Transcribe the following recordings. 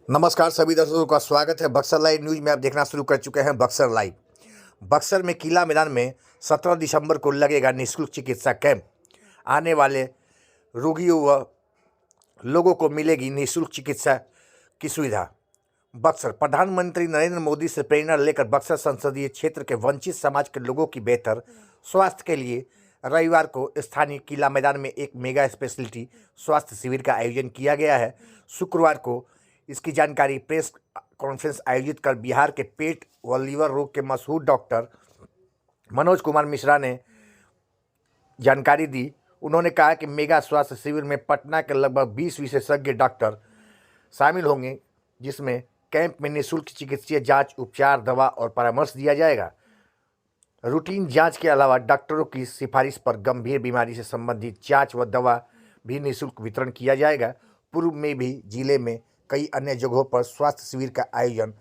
नमस्कार सभी दर्शकों का स्वागत है बक्सर लाइव न्यूज में। आप देखना शुरू कर चुके हैं बक्सर लाइव। बक्सर में किला मैदान में 17 दिसंबर को लगेगा निःशुल्क चिकित्सा कैंप। आने वाले रोगियों व लोगों को मिलेगी निःशुल्क चिकित्सा की सुविधा। बक्सर प्रधानमंत्री नरेंद्र मोदी से प्रेरणा लेकर बक्सर संसदीय क्षेत्र के वंचित समाज के लोगों की बेहतर स्वास्थ्य के लिए रविवार को स्थानीय किला मैदान में एक मेगा स्पेशलिटी स्वास्थ्य शिविर का आयोजन किया गया है। शुक्रवार को इसकी जानकारी प्रेस कॉन्फ्रेंस आयोजित कर बिहार के पेट व लीवर रोग के मशहूर डॉक्टर मनोज कुमार मिश्रा ने जानकारी दी। उन्होंने कहा कि मेगा स्वास्थ्य शिविर में पटना के लगभग 20 विशेषज्ञ डॉक्टर शामिल होंगे, जिसमें कैंप में निःशुल्क चिकित्सीय जांच, उपचार, दवा और परामर्श दिया जाएगा। रूटीन जांच के अलावा डॉक्टरों की सिफारिश पर गंभीर बीमारी से संबंधित जांच व दवा भी निःशुल्क वितरण किया जाएगा। पूर्व में भी जिले में कई अन्य जगहों पर स्वास्थ्य शिविर का आयोजन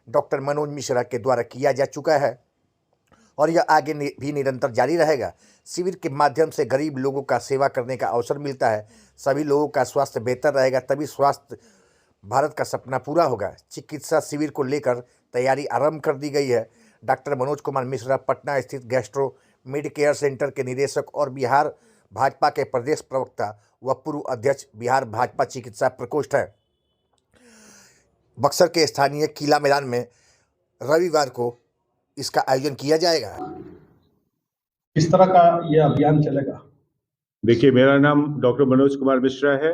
डॉक्टर मनोज मिश्रा के द्वारा किया जा चुका है और यह आगे भी निरंतर जारी रहेगा। शिविर के माध्यम से गरीब लोगों का सेवा करने का अवसर मिलता है। सभी लोगों का स्वास्थ्य बेहतर रहेगा, तभी स्वास्थ्य भारत का सपना पूरा होगा। चिकित्सा शिविर को लेकर तैयारी आरंभ कर दी गई है। डॉक्टर मनोज कुमार मिश्रा पटना स्थित गैस्ट्रो मेडिकेयर सेंटर के निदेशक और बिहार भाजपा के प्रदेश प्रवक्ता व पूर्व अध्यक्ष बिहार भाजपा चिकित्सा प्रकोष्ठ है। बक्सर के स्थानीय किला मैदान में रविवार को इसका आयोजन किया जाएगा। किस तरह का यह अभियान चलेगा? देखिए, मेरा नाम डॉक्टर मनोज कुमार मिश्रा है।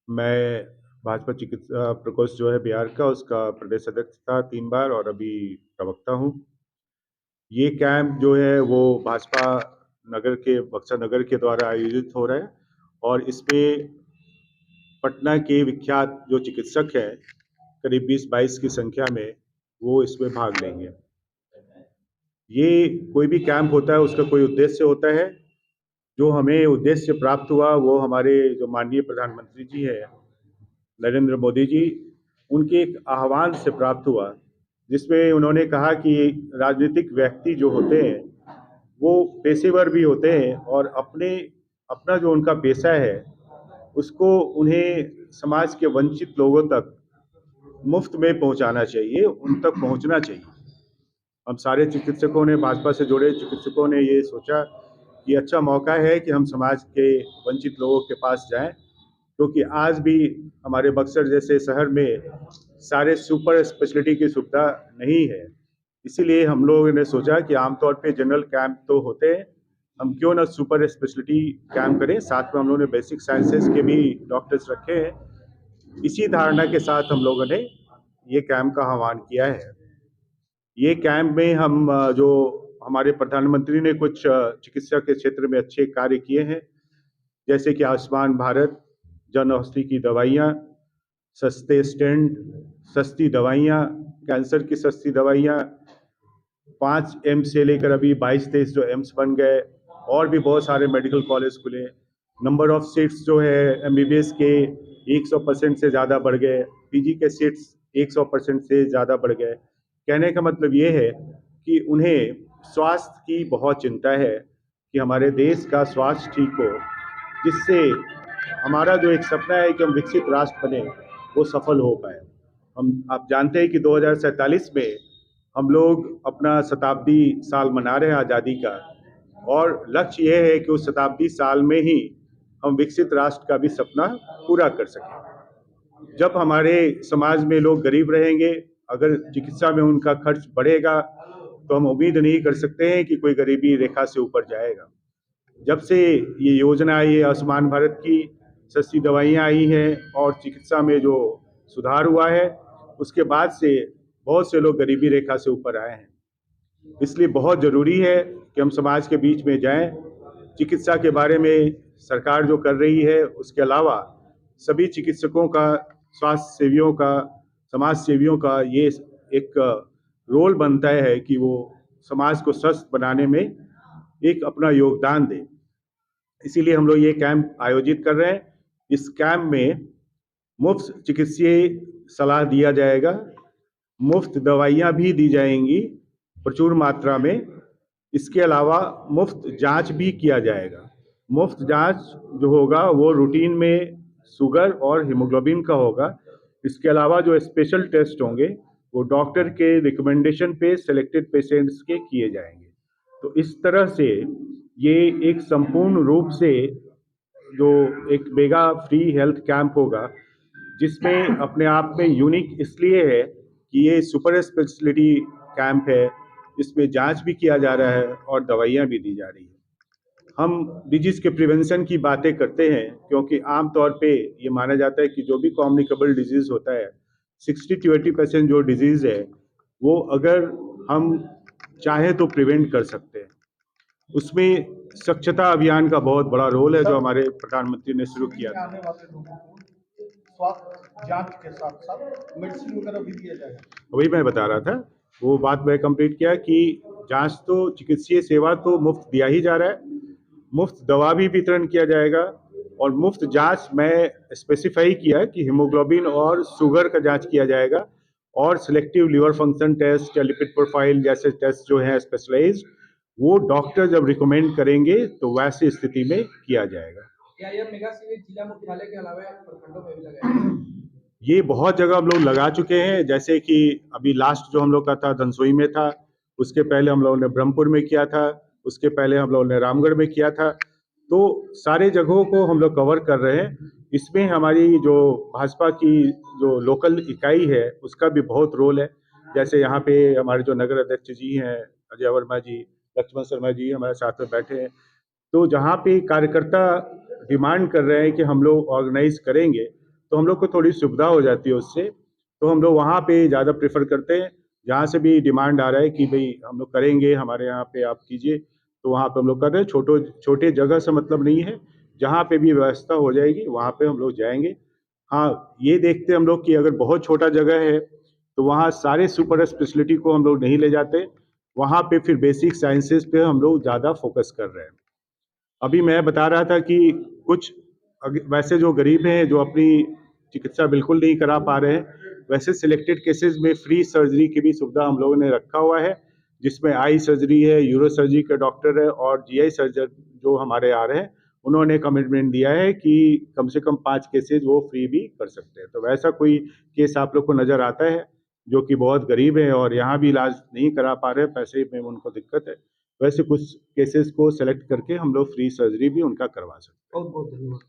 मैं भाजपा चिकित्सा प्रकोष्ठ जो है बिहार का, उसका प्रदेश अध्यक्ष था 3 बार और अभी प्रवक्ता हूँ। ये कैंप जो है वो भाजपा बक्सर नगर के द्वारा आयोजित हो रहा है और इसमें पटना के विख्यात जो चिकित्सक हैं, करीब 20-22 की संख्या में, वो इसमें भाग लेंगे। ये कोई भी कैंप होता है उसका कोई उद्देश्य होता है। जो हमें उद्देश्य प्राप्त हुआ वो हमारे जो माननीय प्रधानमंत्री जी हैं नरेंद्र मोदी जी, उनके एक आह्वान से प्राप्त हुआ, जिसमें उन्होंने कहा कि राजनीतिक व्यक्ति जो होते हैं वो पेशेवर भी होते हैं और अपना जो उनका पेशा है उसको उन्हें समाज के वंचित लोगों तक मुफ्त में पहुंचाना चाहिए, उन तक पहुंचना चाहिए। हम सारे चिकित्सकों ने, भाजपा से जुड़े चिकित्सकों ने ये सोचा कि अच्छा मौका है कि हम समाज के वंचित लोगों के पास जाएं, क्योंकि आज भी हमारे बक्सर जैसे शहर में सारे सुपर स्पेशलिटी की सुविधा नहीं है। इसीलिए हम लोगों ने सोचा कि आमतौर पे जनरल कैंप तो होते हैं, हम क्यों ना सुपर स्पेशलिटी कैंप करें। साथ में हम लोगों ने बेसिक साइंसेस के भी डॉक्टर्स रखे हैं। इसी धारणा के साथ हम लोगों ने ये कैंप का आह्वान किया है। ये कैंप में हम जो हमारे प्रधानमंत्री ने कुछ चिकित्सा के क्षेत्र में अच्छे कार्य किए हैं, जैसे कि आयुष्मान भारत, जन औषधि की दवाइयाँ, सस्ते स्टेंट, सस्ती दवाइयाँ, कैंसर की सस्ती दवाइयाँ, 5 एम्स से लेकर अभी 22-23 जो एम्स बन गए और भी बहुत सारे मेडिकल कॉलेज खुले। नंबर ऑफ सीट्स जो है एमबीबीएस के 100% से ज़्यादा बढ़ गए, पीजी के सीट्स 100% से ज़्यादा बढ़ गए। कहने का मतलब ये है कि उन्हें स्वास्थ्य की बहुत चिंता है कि हमारे देश का स्वास्थ्य ठीक हो, जिससे हमारा जो एक सपना है कि हम विकसित राष्ट्र बने, वो सफल हो पाए। आप जानते हैं कि 2047 में हम लोग अपना शताब्दी साल मना रहे हैं आज़ादी का, और लक्ष्य ये है कि उस शताब्दी साल में ही हम विकसित राष्ट्र का भी सपना पूरा कर सकें। जब हमारे समाज में लोग गरीब रहेंगे, अगर चिकित्सा में उनका खर्च बढ़ेगा, तो हम उम्मीद नहीं कर सकते हैं कि कोई गरीबी रेखा से ऊपर जाएगा। जब से ये योजना आई है आयुष्मान भारत की, सस्ती दवाइयाँ आई हैं और चिकित्सा में जो सुधार हुआ है, उसके बाद से बहुत से लोग गरीबी रेखा से ऊपर आए हैं। इसलिए बहुत ज़रूरी है कि हम समाज के बीच में जाएं। चिकित्सा के बारे में सरकार जो कर रही है, उसके अलावा सभी चिकित्सकों का, स्वास्थ्य सेवियों का, समाज सेवियों का ये एक रोल बनता है कि वो समाज को स्वस्थ बनाने में एक अपना योगदान दें। इसीलिए हम लोग ये कैंप आयोजित कर रहे हैं। इस कैंप में मुफ्त चिकित्सीय सलाह दिया जाएगा, मुफ्त दवाइयाँ भी दी जाएंगी प्रचुर मात्रा में। इसके अलावा मुफ्त जांच भी किया जाएगा। मुफ्त जांच जो होगा वो रूटीन में शुगर और हीमोग्लोबिन का होगा, इसके अलावा जो स्पेशल टेस्ट होंगे वो डॉक्टर के रिकमेंडेशन पे सेलेक्टेड पेशेंट्स के किए जाएंगे। तो इस तरह से ये एक संपूर्ण रूप से जो एक मेगा फ्री हेल्थ कैंप होगा, जिसमें अपने आप में यूनिक इसलिए है कि ये सुपर स्पेशलिटी कैंप है। इसमें जांच भी किया जा रहा है और दवाइयाँ भी दी जा रही है। हम डिजीज के प्रिवेंशन की बातें करते हैं क्योंकि आमतौर पे ये माना जाता है कि जो भी कम्युनिकेबल डिजीज होता है 60 to 80% जो डिजीज है वो अगर हम चाहें तो प्रिवेंट कर सकते हैं। उसमें स्वच्छता अभियान का बहुत बड़ा रोल है जो हमारे प्रधानमंत्री ने शुरू किया था। आने वाले लोगों को स्वास्थ्य जांच के साथ साथ मेडिसिन वगैरह भी दिया जाएगा। वही मैं बता रहा था, वो बात मैं कंप्लीट किया कि जांच तो चिकित्सीय सेवा तो मुफ्त दिया ही जा रहा है, मुफ्त दवा भी वितरण किया जाएगा और मुफ्त जांच में स्पेसिफाई किया कि हीमोग्लोबिन और शुगर का जांच किया जाएगा और सिलेक्टिव लिवर फंक्शन टेस्ट या लिपिड प्रोफाइल जैसे टेस्ट जो है स्पेशलाइज्ड, वो डॉक्टर जब रिकमेंड करेंगे तो वैसी स्थिति में किया जाएगा। क्या यह मेगा शिविर जिला मुख्यालय के अलावा प्रखंडों में भी लगाया? ये बहुत जगह हम लोग लगा चुके हैं, जैसे कि अभी लास्ट जो हम लोग का था धनसोई में था, उसके पहले हम लोगों ने ब्रह्मपुर में किया था, उसके पहले हम लोगों ने रामगढ़ में किया था। तो सारे जगहों को हम लोग कवर कर रहे हैं। इसमें हमारी जो भाजपा की जो लोकल इकाई है उसका भी बहुत रोल है। जैसे यहाँ पे हमारे जो नगर अध्यक्ष जी हैं अजय वर्मा जी, लक्ष्मण शर्मा जी हमारे साथ में बैठे हैं। तो जहाँ पे कार्यकर्ता डिमांड कर रहे हैं कि हम लोग ऑर्गेनाइज करेंगे तो हम लोग को थोड़ी सुविधा हो जाती है उससे, तो हम लोग वहाँ पे ज़्यादा प्रेफर करते हैं। जहाँ से भी डिमांड आ रहा है कि भाई हम लोग करेंगे, हमारे यहाँ पे आप कीजिए, तो वहाँ पे हम लोग कर रहे हैं। छोटे जगह से मतलब नहीं है, जहाँ पे भी व्यवस्था हो जाएगी वहाँ पे हम लोग जाएंगे। हाँ, ये देखते हैं हम लोग कि अगर बहुत छोटा जगह है तो वहाँ सारे सुपर स्पेशलिटी को हम लोग नहीं ले जाते, वहाँ पे फिर बेसिक साइंसेज पे हम लोग ज़्यादा फोकस कर रहे हैं। अभी मैं बता रहा था कि कुछ वैसे जो गरीब हैं जो अपनी चिकित्सा बिल्कुल नहीं करा पा रहे हैं, वैसे सिलेक्टेड केसेस में फ्री सर्जरी की भी सुविधा हम लोगों ने रखा हुआ है, जिसमें आई सर्जरी है, यूरो सर्जरी का डॉक्टर है और जीआई सर्जन जो हमारे आ रहे हैं उन्होंने कमिटमेंट दिया है कि कम से कम 5 केसेज वो फ्री भी कर सकते हैं। तो वैसा कोई केस आप लोग को नज़र आता है जो कि बहुत गरीब है और यहाँ भी इलाज नहीं करा पा रहे, पैसे में उनको दिक्कत है, वैसे कुछ केसेस को सेलेक्ट करके हम लोग फ्री सर्जरी भी उनका करवा सकते हैं। बहुत बहुत धन्यवाद।